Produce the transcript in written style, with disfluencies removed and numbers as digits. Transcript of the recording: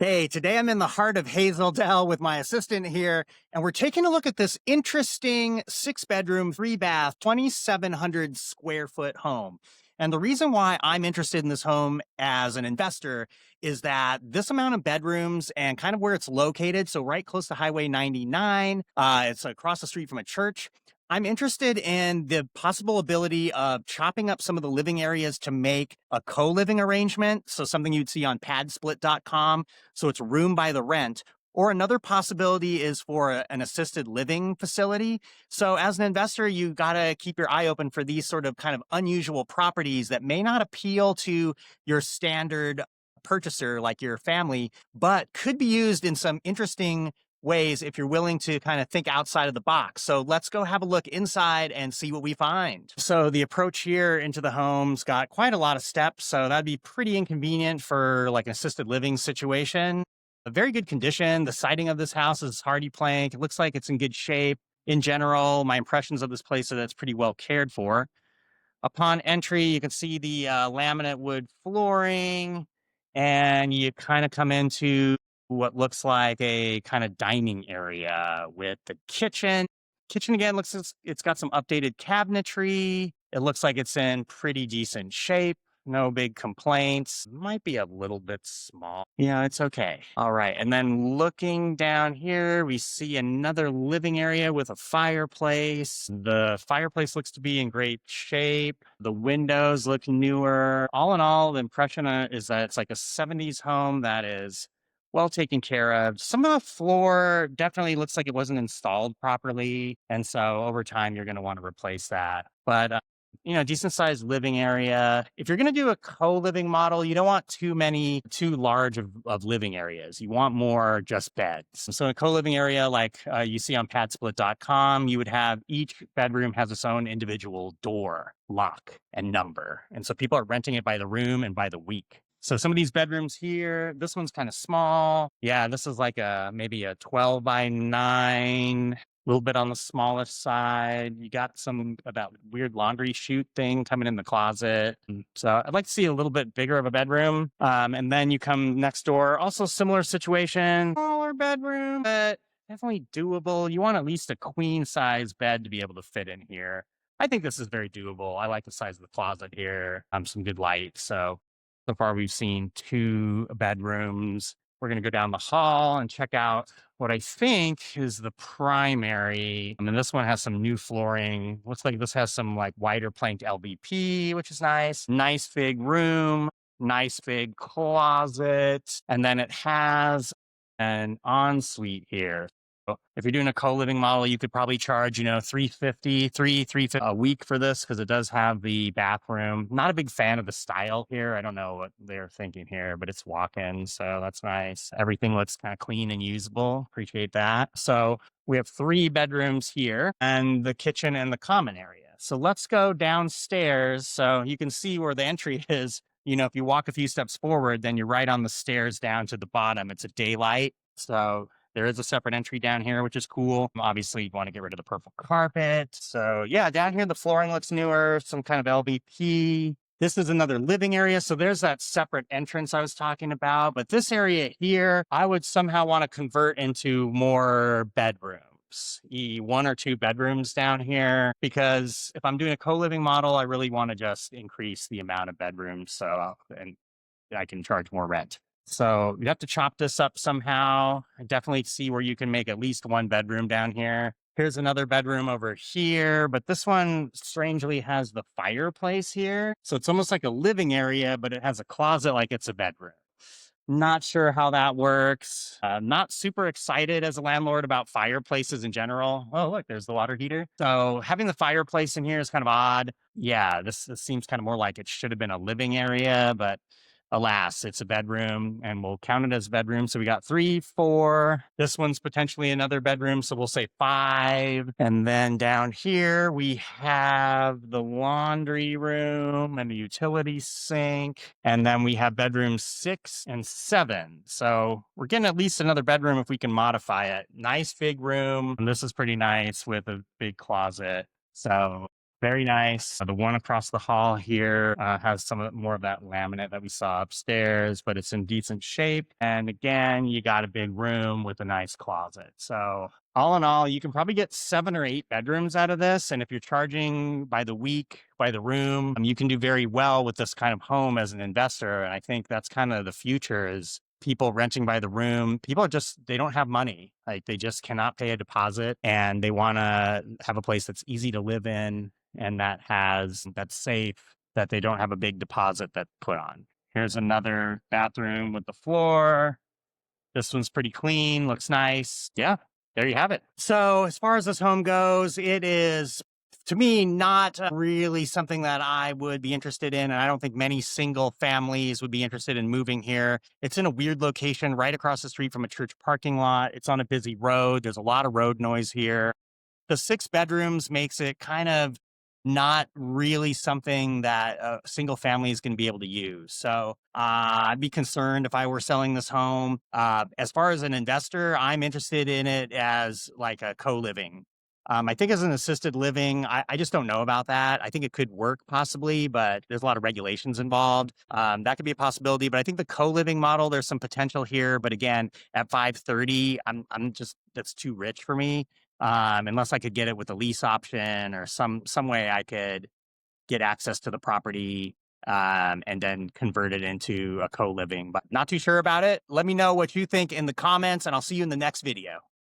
Hey, today I'm in the heart of Hazeldale with my assistant here, and we're taking a look at this interesting 6-bedroom, 3-bath, 2,700 square foot home. And the reason why I'm interested in this home as an investor is that this amount of bedrooms and kind of where it's located, so right close to Highway 99, it's across the street from a church. I'm interested in the possible ability of chopping up some of the living areas to make a co-living arrangement. So something you'd see on padsplit.com. So it's room by the rent. Or another possibility is for an assisted living facility. So as an investor, you got to keep your eye open for these sort of kind of unusual properties that may not appeal to your standard purchaser like your family, but could be used in some interesting ways if you're willing to kind of think outside of the box. So let's go have a look inside and see what we find. So the approach here into the home's got quite a lot of steps, so that'd be pretty inconvenient for like an assisted living situation. A very good condition. The siding of this house is hardy plank. It looks like it's in good shape. In general, my impressions of this place are that it's pretty well cared for. Upon entry, you can see the laminate wood flooring, and you kind of come into what looks like a kind of dining area with the kitchen. Kitchen again looks it's got some updated cabinetry. It looks like it's in pretty decent shape. No big complaints. Might be a little bit small. Yeah, it's okay. All right. And then looking down here, we see another living area with a fireplace. The fireplace looks to be in great shape. The windows look newer. All in all, the impression is that it's like a 70s home that is well taken care of. Some of the floor definitely looks like it wasn't installed properly. And so over time, you're going to want to replace that. But decent sized living area. If you're going to do a co-living model, you don't want too large of living areas. You want more just beds. So a co-living area like you see on padsplit.com, you would have each bedroom has its own individual door, lock, and number. And so people are renting it by the room and by the week. So some of these bedrooms here, this one's kind of small. Yeah, this is like maybe a 12 by 9. A little bit on the smallest side. You got that weird laundry chute thing coming in the closet. So I'd like to see a little bit bigger of a bedroom. And then you come next door, also similar situation, smaller bedroom, but definitely doable. You want at least a queen size bed to be able to fit in here. I think this is very doable. I like the size of the closet here. Some good light. So far we've seen 2 bedrooms. We're going to go down the hall and check out what I think is the primary. I mean, this one has some new flooring. Looks like this has some like wider planked LVP, which is nice. Nice big room, nice big closet. And then it has an ensuite here. If you're doing a co-living model, you could probably charge, $350 a week for this because it does have the bathroom. Not a big fan of the style here. I don't know what they're thinking here, but it's walk-in, so that's nice. Everything looks kind of clean and usable. Appreciate that. So we have 3 bedrooms here and the kitchen and the common area. So let's go downstairs so you can see where the entry is. If you walk a few steps forward, then you're right on the stairs down to the bottom. It's a daylight. So there is a separate entry down here, which is cool. Obviously, you want to get rid of the purple carpet. So yeah, down here, the flooring looks newer, some kind of LVP. This is another living area. So there's that separate entrance I was talking about. But this area here, I would somehow want to convert into more bedrooms. 1 or 2 bedrooms down here, because if I'm doing a co-living model, I really want to just increase the amount of bedrooms and I can charge more rent. So you have to chop this up somehow. I definitely see where you can make at least 1 bedroom down here. Here's another bedroom over here, but this one strangely has the fireplace here. So it's almost like a living area, but it has a closet like it's a bedroom. Not sure how that works. Not super excited as a landlord about fireplaces in general. Oh, look, there's the water heater. So having the fireplace in here is kind of odd. Yeah, this seems kind of more like it should have been a living area, but alas, it's a bedroom and we'll count it as a bedroom. So we got 3, 4. This one's potentially another bedroom. So we'll say 5. And then down here, we have the laundry room and the utility sink. And then we have bedrooms 6 and 7. So we're getting at least another bedroom if we can modify it. Nice big room. And this is pretty nice with a big closet. So Very nice. The one across the hall here has more of that laminate that we saw upstairs, but it's in decent shape. And again, you got a big room with a nice closet. So all in all, you can probably get 7 or 8 bedrooms out of this. And if you're charging by the week, by the room, you can do very well with this kind of home as an investor. And I think that's kind of the future is people renting by the room. People are they don't have money. Like they just cannot pay a deposit and they want to have a place that's easy to live in and that's safe, that they don't have a big deposit that put on. Here's another bathroom with the floor. This one's pretty clean, looks nice. Yeah, there you have it. So as far as this home goes, it is, to me, not really something that I would be interested in. And I don't think many single families would be interested in moving here. It's in a weird location right across the street from a church parking lot. It's on a busy road. There's a lot of road noise here. The 6 bedrooms makes it kind of not really something that a single family is going to be able to use. So I'd be concerned if I were selling this home. As far as an investor, I'm interested in it as like a co-living. I think as an assisted living, I just don't know about that. I think it could work possibly, but there's a lot of regulations involved. That could be a possibility, but I think the co-living model, there's some potential here. But again, at 530, I'm just, that's too rich for me. Unless I could get it with a lease option or some way I could get access to the property and then convert it into a co-living, but not too sure about it. Let me know what you think in the comments and I'll see you in the next video.